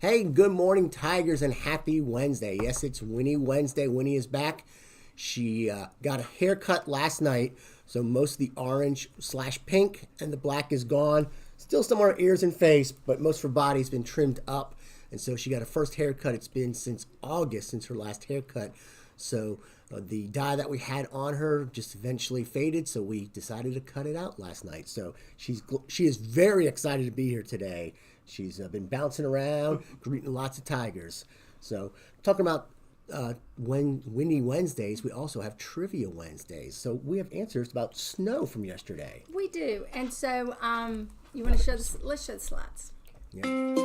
Hey, good morning, Tigers, and happy Wednesday. Yes, it's Winnie Wednesday. Winnie is back. She got a haircut last night, so most of the orange/pink and the black is gone. Still some on her ears and face, but most of her body's been trimmed up. And so she got her first haircut. It's been since August, since her last haircut. So the dye that we had on her just eventually faded, so we decided to cut it out last night. So she is very excited to be here today. She's been bouncing around, greeting lots of tigers. So talking about Winnie Wednesdays, we also have Trivia Wednesdays. So we have answers about snow from yesterday. We do. And so you want to show this? Let's show the slides. Yeah.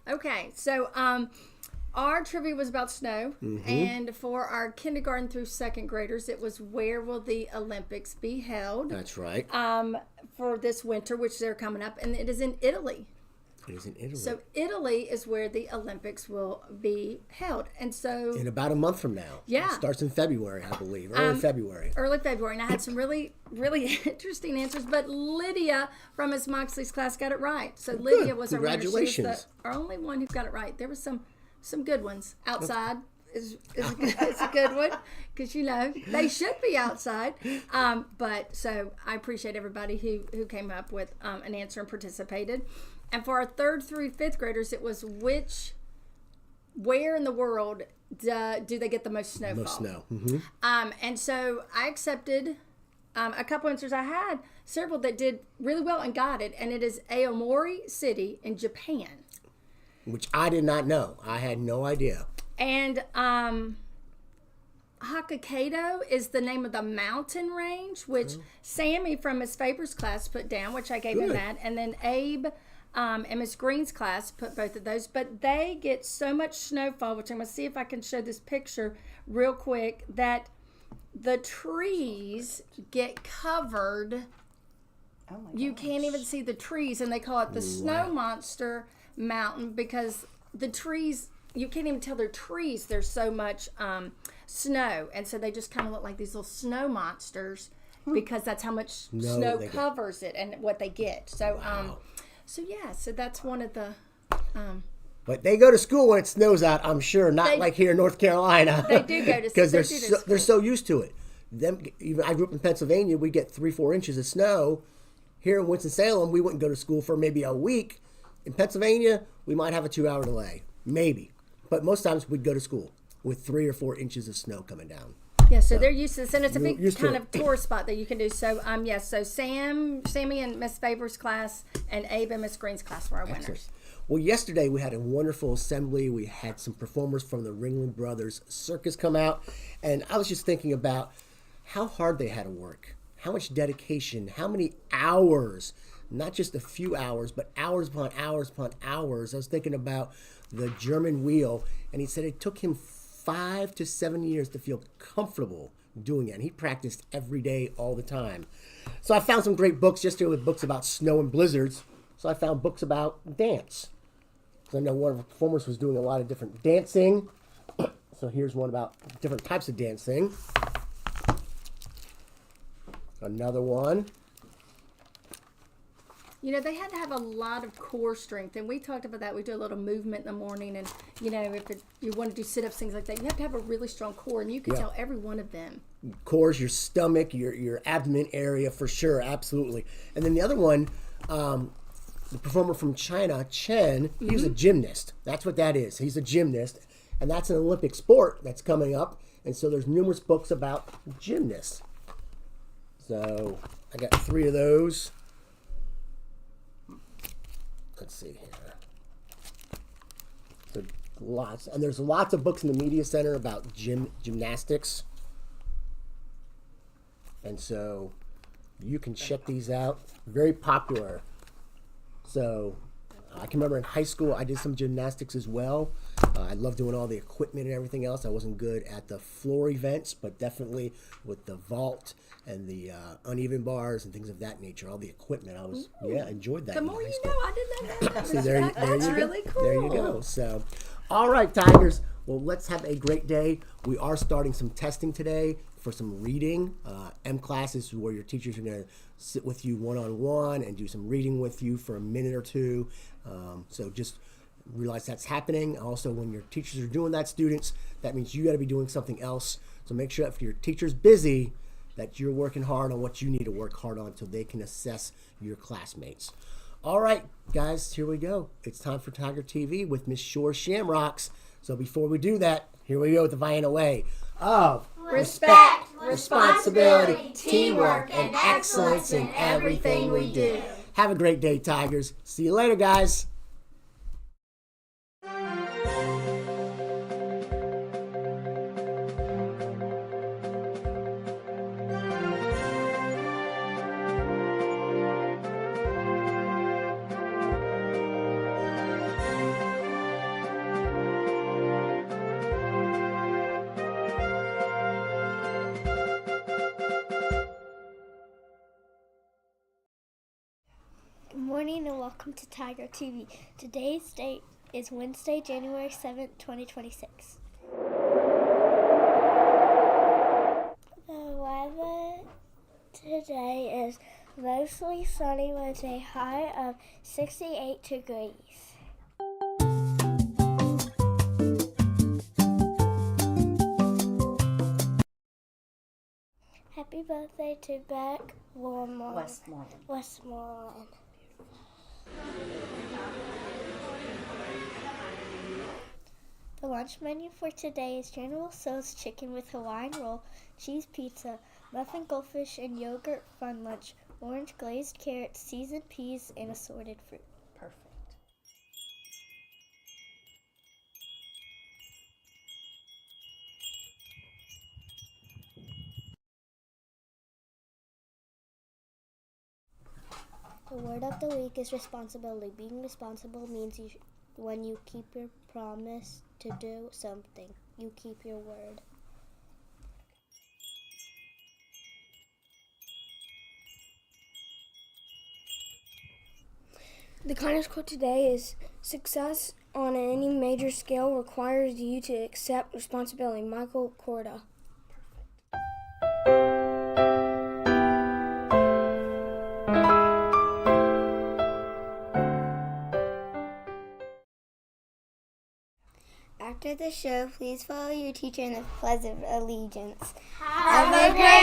Okay, so our trivia was about snow, and for our kindergarten through second graders, it was where will the Olympics be held? That's right. For this winter, which they're coming up, and it is in Italy. It is in Italy. So Italy is where the Olympics will be held, and so in about a month from now. Yeah. It starts in February, I believe, early February. Early February, and I had some really interesting answers, but Lydia from Miss Moxley's class got it right. So Lydia was our winner. She was our only one who got it right. There was some good ones. Outside is a good one, because they should be outside. But so I appreciate everybody who came up with an answer and participated. And for our third through fifth graders, it was where in the world do they get the most snowfall? Most snow. Mm-hmm. And so I accepted a couple answers. I had several that did really well and got it, and it is Aomori City in Japan. Which I did not know. I had no idea. And Hokkaido is the name of the mountain range, which Sammy from Miss Faber's class put down, which I gave him that. And then Abe and Miss Green's class put both of those. But they get so much snowfall, which I'm going to see if I can show this picture real quick, that the trees get covered. Oh my gosh. You can't even see the trees, and they call it the Snow Monster Mountain, because the trees, you can't even tell they're trees. There's so much snow, and so they just kind of look like these little snow monsters, because that's how much snow covers it and what they get. So so that's one of the but they go to school when it snows out, I'm sure, not like here in North Carolina. They do go to because they're so used to it. Even I grew up in Pennsylvania, we get 3-4 inches of snow. Here in Winston-Salem, we wouldn't go to school for maybe a week. In Pennsylvania, we might have a 2-hour delay, maybe. But most times we'd go to school with 3 or 4 inches of snow coming down. Yeah, so they're used to this, and it's a big kind of tourist spot that you can do. So, so Sammy and Miss Faber's class, and Abe and Miss Green's class were our winners. Well, yesterday we had a wonderful assembly. We had some performers from the Ringling Brothers Circus come out, and I was just thinking about how hard they had to work, how much dedication, how many hours, not just a few hours, but hours upon hours upon hours. I was thinking about the German wheel, and he said it took him 5 to 7 years to feel comfortable doing it. And he practiced every day, all the time. So I found some great books yesterday with books about snow and blizzards. So I found books about dance. So I know one of the performers was doing a lot of different dancing. So here's one about different types of dancing. Another one. They had to have a lot of core strength, and we talked about that. We do a little movement in the morning, and, if you want to do sit-ups, things like that, you have to have a really strong core, and you can tell every one of them. Core's your stomach, your abdomen area, for sure, absolutely. And then the other one, the performer from China, Chen, he was a gymnast. That's what that is. He's a gymnast, and that's an Olympic sport that's coming up, and so there's numerous books about gymnasts. So I got 3 of those. Let's see here. So there's lots of books in the media center about gymnastics, and so you can check these out. Very popular. So I can remember in high school I did some gymnastics as well. I loved doing all the equipment and everything else. I wasn't good at the floor events, but definitely with the vault and the uneven bars and things of that nature, all the equipment, I was, enjoyed that. The more you know, I did not know that. See, that's really cool. There you go. So, all right, Tigers. Well, let's have a great day. We are starting some testing today for some reading. M classes where your teachers are going to sit with you one-on-one and do some reading with you for a minute or two. So just realize that's happening. Also, when your teachers are doing that, students, that means you got to be doing something else. So make sure if your teacher's busy, that you're working hard on what you need to work hard on so they can assess your classmates. All right, guys, here we go. It's time for Tiger TV with Miss Shore Shamrocks. So before we do that, here we go with the Vienna way of Respect, responsibility, teamwork, and excellence in everything we do. Have a great day, Tigers. See you later, guys. Good morning and welcome to Tiger TV. Today's date is Wednesday, January 7th, 2026. The weather today is mostly sunny with a high of 68 degrees. Happy birthday to Beck Westmoreland. The lunch menu for today is General Tso's chicken with Hawaiian roll, cheese pizza, muffin goldfish and yogurt fun lunch, orange glazed carrots, seasoned peas, and assorted fruit. Perfect. The word of the week is responsibility. Being responsible means when you keep your promise to do something, you keep your word. The kindness quote today is, success on any major scale requires you to accept responsibility. Michael Korda. After the show, please follow your teacher in the Pledge of Allegiance. Have a great